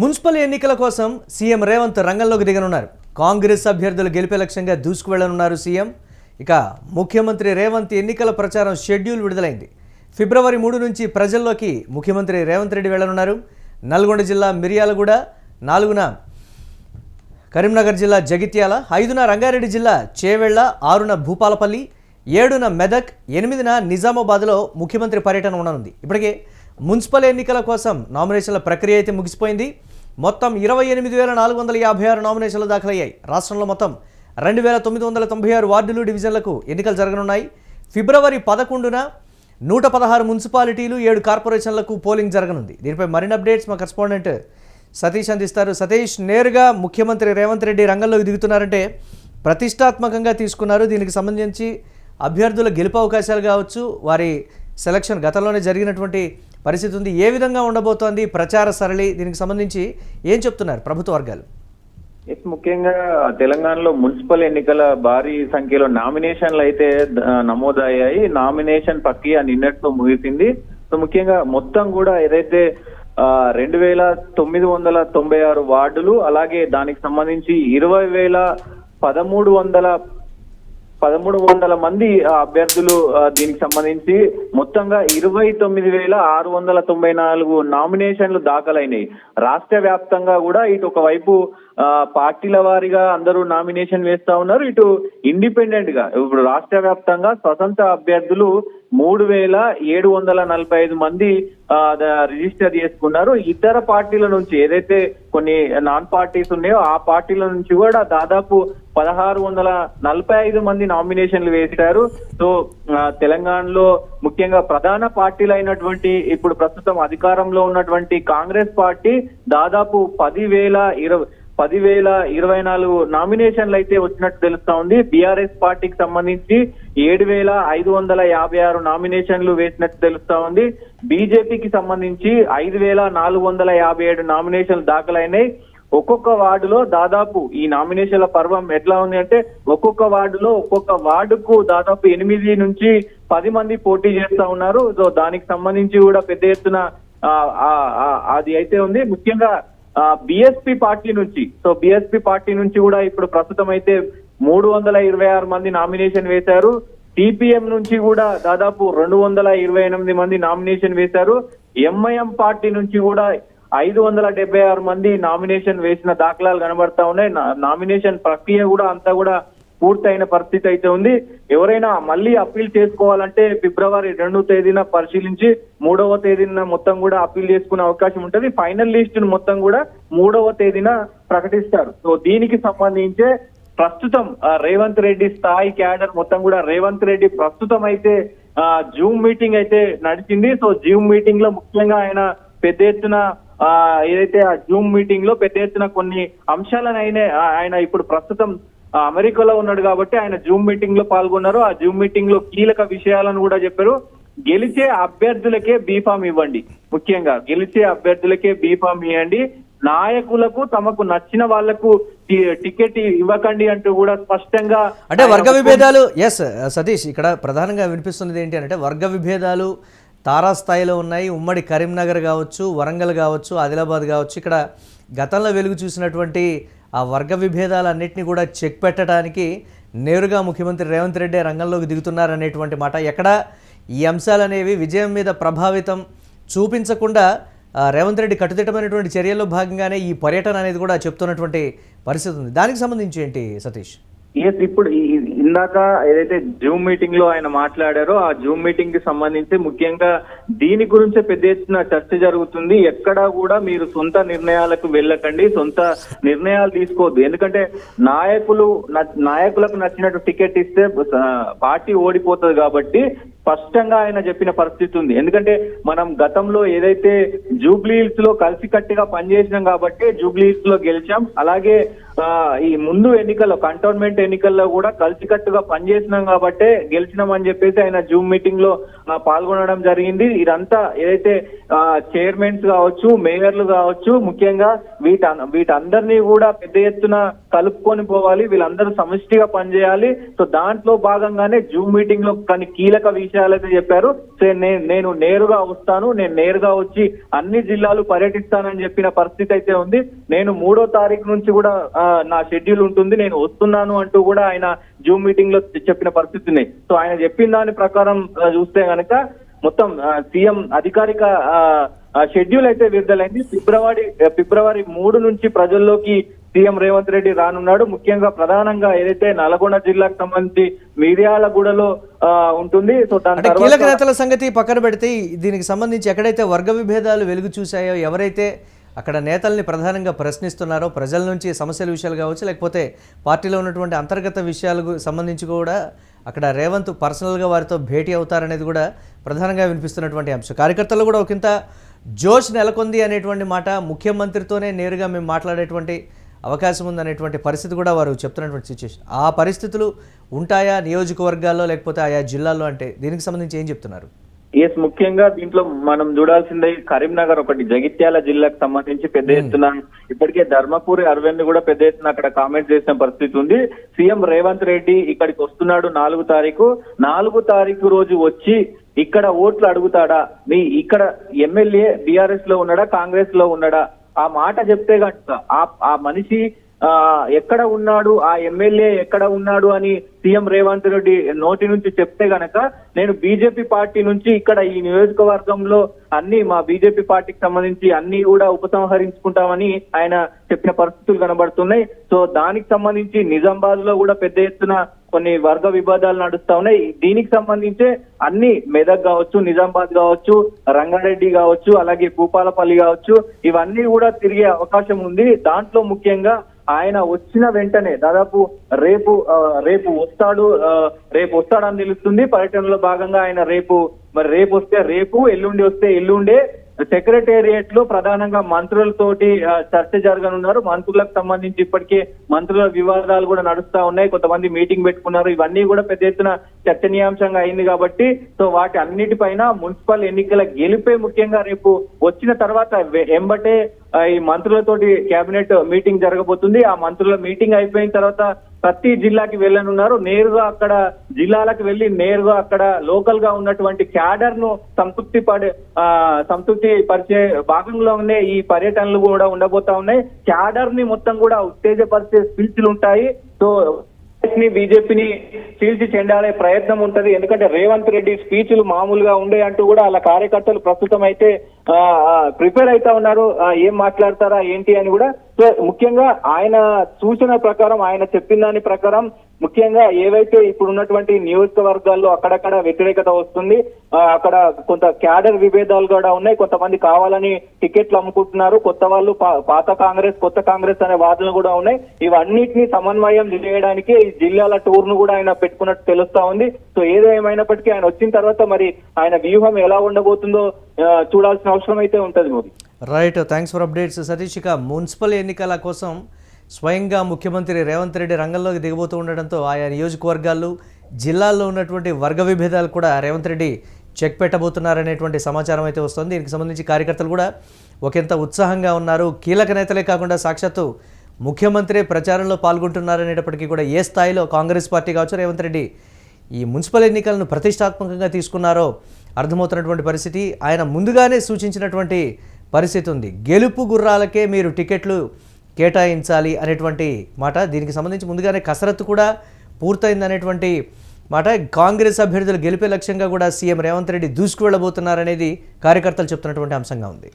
Municipal ఎన్నికల కోసం CM Revanth రంగంలోకి దిగనున్నారు. కాంగ్రెస్ అభ్యర్థులు గెలిపే లక్ష్యంగా దూసుకువెళ్లనున్నారు సీఎం. ఇక ముఖ్యమంత్రి రేవంత్ ఎన్నికల ప్రచారం షెడ్యూల్ విడుదలైంది. ఫిబ్రవరి 3 నుంచి ప్రజల్లోకి ముఖ్యమంత్రి రేవంత్ రెడ్డి వెళ్లనున్నారు. నల్గొండ జిల్లా మిర్యాలగూడ, 4న కరీంనగర్ జిల్లా జగిత్యాల, 5న రంగారెడ్డి జిల్లా చేవెళ్ల, 6న భూపాలపల్లి, 7న మెదక్, 8న నిజామాబాద్లో ముఖ్యమంత్రి పర్యటన ఉండనుంది. ఇప్పటికే మున్సిపల్ ఎన్నికల కోసం నామినేషన్ల ప్రక్రియ అయితే ముగిసిపోయింది. మొత్తం 28,456 నామినేషన్లు దాఖలయ్యాయి. రాష్ట్రంలో మొత్తం 2,996 వార్డులు, డివిజన్లకు ఎన్నికలు జరగనున్నాయి. ఫిబ్రవరి 11న 116 మున్సిపాలిటీలు, 7 కార్పొరేషన్లకు పోలింగ్ జరగనుంది. దీనిపై మరిన్ని అప్డేట్స్ మా కరెస్పాండెంట్ సతీష్ అందిస్తారు. సతీష్, నేరుగా ముఖ్యమంత్రి రేవంత్ రెడ్డి రంగంలోకి దిగుతున్నారంటే ప్రతిష్టాత్మకంగా తీసుకున్నారు. దీనికి సంబంధించి అభ్యర్థుల గెలుపు అవకాశాలు కావచ్చు, వారి సెలక్షన్ గతంలోనే జరిగినటువంటి పరిస్థితి ఉంది. ఏ విధంగా ఉండబోతోంది ప్రచార సరళి? దీనికి సంబంధించి ఏం చెప్తున్నారు ప్రభుత్వ వర్గాలు? ముఖ్యంగా తెలంగాణలో మున్సిపల్ ఎన్నికల భారీ సంఖ్యలో నామినేషన్లు అయితే నమోదయ్యాయి. నామినేషన్ ప్రక్రియ నిన్నటితో ముగిసింది. సో ముఖ్యంగా మొత్తం కూడా ఏదైతే 2,996 వార్డులు, అలాగే దానికి సంబంధించి 20,1300 మంది అభ్యర్థులు, దీనికి సంబంధించి మొత్తంగా 29,694 నామినేషన్లు దాఖలైనాయి. రాష్ట్ర వ్యాప్తంగా కూడా ఇటు ఒకవైపు పార్టీల వారీగా అందరూ నామినేషన్ వేస్తా ఉన్నారు, ఇటు ఇండిపెండెంట్ గా ఇప్పుడు రాష్ట్ర వ్యాప్తంగా స్వతంత్ర అభ్యర్థులు 3,745 మంది రిజిస్టర్ చేసుకున్నారు. ఇతర పార్టీల నుంచి ఏదైతే కొన్ని నాన్ పార్టీస్ ఉన్నాయో ఆ పార్టీల నుంచి కూడా దాదాపు 1,645 మంది నామినేషన్లు వేశారు. సో తెలంగాణలో ముఖ్యంగా ప్రధాన పార్టీలు అయినటువంటి ఇప్పుడు ప్రస్తుతం అధికారంలో ఉన్నటువంటి కాంగ్రెస్ పార్టీ దాదాపు 10,024 నామినేషన్లు అయితే వచ్చినట్టు తెలుస్తా ఉంది. బీఆర్ఎస్ పార్టీకి సంబంధించి 7,556 నామినేషన్లు వేసినట్టు తెలుస్తా ఉంది. బీజేపీకి సంబంధించి 5,457 నామినేషన్లు దాఖలైనాయి. ఒక్కొక్క వార్డులో దాదాపు ఈ నామినేషన్ల పర్వం ఎట్లా ఉంది అంటే ఒక్కొక్క వార్డుకు దాదాపు 8 నుంచి 10 మంది పోటీ చేస్తా ఉన్నారు. సో దానికి సంబంధించి కూడా పెద్ద ఎత్తున అది అయితే ఉంది. ముఖ్యంగా బీఎస్పీ పార్టీ నుంచి కూడా ఇప్పుడు ప్రస్తుతం అయితే 326 మంది నామినేషన్ వేశారు. సిపిఎం నుంచి కూడా దాదాపు 228 మంది నామినేషన్ వేశారు. ఎంఐఎం పార్టీ నుంచి కూడా 576 మంది నామినేషన్ వేసిన దాఖలాలు కనబడతా ఉన్నాయి. నామినేషన్ ప్రక్రియ కూడా అంతా కూడా పూర్తయిన పరిస్థితి అయితే ఉంది. ఎవరైనా మళ్ళీ అప్పీల్ చేసుకోవాలంటే ఫిబ్రవరి 2వ తేదీన పరిశీలించి 3వ తేదీన మొత్తం కూడా అప్పీల్ చేసుకునే అవకాశం ఉంటుంది. ఫైనల్ లిస్ట్ ను మొత్తం కూడా 3వ తేదీన ప్రకటిస్తారు. సో దీనికి సంబంధించే ప్రస్తుతం రేవంత్ రెడ్డి స్థాయి క్యాడర్ మొత్తం కూడా రేవంత్ రెడ్డి ప్రస్తుతం అయితే జూమ్ మీటింగ్ అయితే నడిచింది. సో జూమ్ మీటింగ్ లో ముఖ్యంగా ఆయన పెద్ద ఎత్తున ఏదైతే ఆ జూమ్ మీటింగ్ లో పెద్ద ఎత్తున కొన్ని అంశాలను ఆయన ఇప్పుడు ప్రస్తుతం అమెరికాలో ఉన్నాడు కాబట్టి ఆయన జూమ్ మీటింగ్ లో పాల్గొన్నారు. ఆ జూమ్ మీటింగ్ లో కీలక విషయాలను కూడా చెప్పారు. గెలిచే అభ్యర్థులకే బీఫామ్ ఇవ్వండి, ముఖ్యంగా గెలిచే అభ్యర్థులకే బీఫామ్ ఇవ్వండి, నాయకులకు తమకు నచ్చిన వాళ్లకు టికెట్ ఇవ్వకండి అంటూ కూడా స్పష్టంగా అంటే వర్గ విభేదాలు. ఎస్ సతీష్, ఇక్కడ ప్రధానంగా వినిపిస్తున్నది ఏంటి అంటే వర్గ విభేదాలు తారాస్థాయిలో ఉన్నాయి. ఉమ్మడి కరీంనగర్ కావచ్చు, వరంగల్ కావచ్చు, ఆదిలాబాద్ కావచ్చు, ఇక్కడ గతంలో వెలుగు చూసినటువంటి ఆ వర్గ విభేదాలన్నింటినీ కూడా చెక్ పెట్టడానికి నేరుగా ముఖ్యమంత్రి రేవంత్ రెడ్డి రంగంలోకి దిగుతున్నారనేటువంటి మాట. ఎక్కడ ఈ అంశాలనేవి విజయం మీద ప్రభావితం చూపించకుండా రేవంత్ రెడ్డి కట్టుదిట్టమైనటువంటి చర్యల్లో భాగంగానే ఈ పర్యటన అనేది కూడా చెప్తున్నటువంటి పరిస్థితి ఉంది. దానికి సంబంధించి ఏంటి సతీష్? ఇప్పుడు ఇందాక ఏదైతే జూమ్ మీటింగ్ లో ఆయన మాట్లాడారో ఆ జూమ్ మీటింగ్ కి సంబంధించి ముఖ్యంగా దీని గురించే పెద్ద ఎత్తున చర్చ జరుగుతుంది. ఎక్కడా కూడా మీరు సొంత నిర్ణయాలకు వెళ్ళకండి, సొంత నిర్ణయాలు తీసుకోవద్దు. ఎందుకంటే నాయకులకు నచ్చినట్టు టికెట్ ఇస్తే పార్టీ ఓడిపోతుంది కాబట్టి స్పష్టంగా ఆయన చెప్పిన పరిస్థితి ఉంది. ఎందుకంటే మనం గతంలో ఏదైతే జూబ్లీహిల్స్ లో కలిసికట్టుగా పనిచేసినాం కాబట్టి జూబ్లీహిల్స్ లో గెలిచాం. అలాగే ఈ ముందు ఎన్నికల్లో కంటోన్మెంట్ ఎన్నికల్లో కూడా కలిసికట్టుగా పనిచేసినాం కాబట్టే గెలిచినామని చెప్పేసి ఆయన జూమ్ మీటింగ్ లో పాల్గొనడం జరిగింది. ఇదంతా ఏదైతే చైర్మన్స్ కావచ్చు, మేయర్లు కావచ్చు, ముఖ్యంగా వీటందరినీ కూడా పెద్ద ఎత్తున కలుపుకొని పోవాలి, వీళ్ళందరూ సమిష్టిగా పనిచేయాలి. సో దాంట్లో భాగంగానే జూమ్ మీటింగ్ లో కొన్ని కీలక విషయాలు విషయాలైతే చెప్పారు. సో నేను నేరుగా వస్తాను, నేను నేరుగా వచ్చి అన్ని జిల్లాలు పర్యటిస్తానని చెప్పిన పరిస్థితి అయితే ఉంది. నేను 3వ తారీఖు నుంచి కూడా నా షెడ్యూల్ ఉంటుంది, నేను వస్తున్నాను అంటూ కూడా ఆయన జూమ్ మీటింగ్ లో చెప్పిన పరిస్థితి ఉంది. సో ఆయన చెప్పిన దాని ప్రకారం చూస్తే గనక మొత్తం సీఎం అధికారిక షెడ్యూల్ అయితే విడుదలైంది. ఫిబ్రవరి 3 నుంచి ప్రజల్లోకి సీఎం రేవంత్ రెడ్డి రానున్నాడు. ముఖ్యంగా ప్రధానంగా ఏదైతే నల్గొండ జిల్లాకు సంబంధించి మిర్యాలగూడలో ఉంటుంది. సో దాని అంటే కీలక నేతల సంగతి పక్కన పెడితే దీనికి సంబంధించి ఎక్కడైతే వర్గ విభేదాలు వెలుగు చూశాయో, ఎవరైతే అక్కడ నేతల్ని ప్రధానంగా ప్రశ్నిస్తున్నారో, ప్రజల నుంచి సమస్యల విషయాలు కావచ్చు, లేకపోతే పార్టీలో ఉన్నటువంటి అంతర్గత విషయాలకు సంబంధించి కూడా అక్కడ రేవంత్ పర్సనల్గా వారితో భేటీ అవుతారనేది కూడా ప్రధానంగా వినిపిస్తున్నటువంటి అంశం. కార్యకర్తలు కూడా ఒకంత జోష్ నెలకొంది అనేటువంటి మాట, ముఖ్యమంత్రితోనే నేరుగా మేము మాట్లాడేటువంటి అవకాశం ఉందనేటువంటి పరిస్థితి కూడా వారు చెప్తున్నటువంటి సిచ్యువేషన్. ఆ పరిస్థితులు ఉంటాయా నియోజకవర్గాల్లో లేకపోతే ఆయా జిల్లాల్లో, అంటే దీనికి సంబంధించి ఏం చెప్తున్నారు? ఎస్, ముఖ్యంగా దీంట్లో మనం చూడాల్సిందే కరీంనగర్ ఒకటి, జగిత్యాల జిల్లాకు సంబంధించి పెద్ద ఎత్తున ఇప్పటికే ధర్మపురి అరవింద్ కూడా పెద్ద ఎత్తున అక్కడ కామెంట్ చేసిన పరిస్థితి ఉంది. సీఎం రేవంత్ రెడ్డి ఇక్కడికి వస్తున్నాడు 4 తారీఖు రోజు వచ్చి ఇక్కడ ఓట్లు అడుగుతాడా, మీ ఇక్కడ ఎమ్మెల్యే బీఆర్ఎస్ లో ఉన్నాడా కాంగ్రెస్ లో ఉన్నాడా, ఆ మాట చెప్తే కనుక ఆ మనిషి ఎక్కడ ఉన్నాడు, ఆ ఎమ్మెల్యే ఎక్కడ ఉన్నాడు అని సీఎం రేవంత్ రెడ్డి నోటి నుంచి చెప్తే గనక నేను బీజేపీ పార్టీ నుంచి ఇక్కడ ఈ నియోజకవర్గంలో అన్ని మా బీజేపీ పార్టీకి సంబంధించి అన్ని కూడా ఉపసంహరించుకుంటామని ఆయన చెప్పిన పరిస్థితులు కనబడుతున్నాయి. సో దానికి సంబంధించి నిజామాబాద్ లో కూడా పెద్ద ఎత్తున కొన్ని వర్గ వివాదాలు నడుస్తా ఉన్నాయి. దీనికి సంబంధించే అన్ని మెదక్ కావచ్చు, నిజామాబాద్ కావచ్చు, రంగారెడ్డి కావచ్చు, అలాగే భూపాలపల్లి కావచ్చు, ఇవన్నీ కూడా తిరిగే అవకాశం ఉంది. దాంట్లో ముఖ్యంగా ఆయన వచ్చిన వెంటనే దాదాపు రేపు వస్తాడని తెలుస్తుంది. పర్యటనలో భాగంగా ఆయన రేపు వస్తే రేపు, ఎల్లుండి వస్తే ఎల్లుండే సెక్రటేరియట్ లో ప్రధానంగా మంత్రులతోటి చర్చ జరగనున్నారు. మంత్రులకు సంబంధించి ఇప్పటికే మంత్రుల వివాదాలు కూడా నడుస్తా ఉన్నాయి, కొంతమంది మీటింగ్ పెట్టుకున్నారు. ఇవన్నీ కూడా పెద్ద ఎత్తున చర్చనీయాంశంగా అయింది కాబట్టి సో వాటి అన్నిటిపైన మున్సిపల్ ఎన్నికల గెలిపే ముఖ్యంగా రేపు వచ్చిన తర్వాత ఎంబటే ఈ మంత్రులతోటి కేబినెట్ మీటింగ్ జరగబోతుంది. ఆ మంత్రుల మీటింగ్ అయిపోయిన తర్వాత ప్రతి జిల్లాకి వెళ్ళనున్నారు. నేరుగా అక్కడ జిల్లాలకు వెళ్లి నేరుగా అక్కడ లోకల్ గా ఉన్నటువంటి క్యాడర్ ను సంతృప్తి పరిచే భాగంలోనే ఈ పర్యటనలు కూడా ఉండబోతా ఉన్నాయి. క్యాడర్ ని మొత్తం కూడా ఉత్తేజపరిచే స్పీచ్లు ఉంటాయి. సో బీజేపీని చీల్చి చెండాలే ప్రయత్నం ఉంటది. ఎందుకంటే రేవంత్ రెడ్డి స్పీచ్లు మామూలుగా ఉండే అంటూ కూడా అలా కార్యకర్తలు ప్రస్తుతం అయితే ప్రిపేర్ అవుతా ఉన్నారు, ఏం మాట్లాడతారా ఏంటి అని కూడా. సో ముఖ్యంగా ఆయన సూచన ప్రకారం, ఆయన చెప్పిన దాని ప్రకారం ముఖ్యంగా ఏవైతే ఇప్పుడు ఉన్నటువంటి నియోజకవర్గాల్లో అక్కడక్కడ వ్యతిరేకత వస్తుంది, అక్కడ కొంత క్యాడర్ విభేదాలు కూడా ఉన్నాయి. కొంతమంది కావాలని టికెట్లు అమ్ముకుంటున్నారు, కొత్త వాళ్ళు పాత కాంగ్రెస్ కొత్త కాంగ్రెస్ అనే వాదనలు కూడా ఉన్నాయి. ఇవన్నిటిని సమన్వయం చేయడానికి ఈ జిల్లాల టూర్ ను కూడా ఆయన పెట్టుకున్నట్టు తెలుస్తా ఉంది. సో ఏదేమైనప్పటికీ ఆయన వచ్చిన తర్వాత మరి ఆయన వ్యూహం ఎలా ఉండబోతుందో చూడాల్సిన అవసరం అయితే ఉంటుంది Modi. Right, thanks for updates Satish. ఇక మున్సిపల్ ఎన్నికల కోసం స్వయంగా ముఖ్యమంత్రి రేవంత్ రెడ్డి రంగంలోకి దిగబోతూ ఉండడంతో ఆయా నియోజకవర్గాలు, జిల్లాల్లో ఉన్నటువంటి వర్గ విభేదాలు కూడా రేవంత్ రెడ్డి చెక్ పెట్టబోతున్నారనేటువంటి సమాచారం అయితే వస్తుంది. దీనికి సంబంధించి కార్యకర్తలు కూడా ఒకంత ఉత్సాహంగా ఉన్నారు. కీలక నేతలే కాకుండా సాక్షాత్తు ముఖ్యమంత్రి ప్రచారంలో పాల్గొంటున్నారనేటప్పటికీ కూడా ఏ స్థాయిలో కాంగ్రెస్ పార్టీ కావచ్చు, రేవంత్ రెడ్డి ఈ మున్సిపల్ ఎన్నికలను ప్రతిష్టాత్మకంగా తీసుకున్నారో అర్థమవుతున్నటువంటి పరిస్థితి. ఆయన ముందుగానే సూచించినటువంటి పరిస్థితి ఉంది. గెలుపు గుర్రాలకే మీరు టికెట్లు కేటాయించాలి అనేటువంటి మాట. దీనికి సంబంధించి ముందుగానే కసరత్తు కూడా పూర్తయిందనేటువంటి మాట. కాంగ్రెస్ అభ్యర్థులు గెలిపే లక్ష్యంగా కూడా సీఎం రేవంత్ రెడ్డి దూసుకు వెళ్ళబోతున్నారనేది కార్యకర్తలు చెప్తున్నటువంటి అంశంగా ఉంది.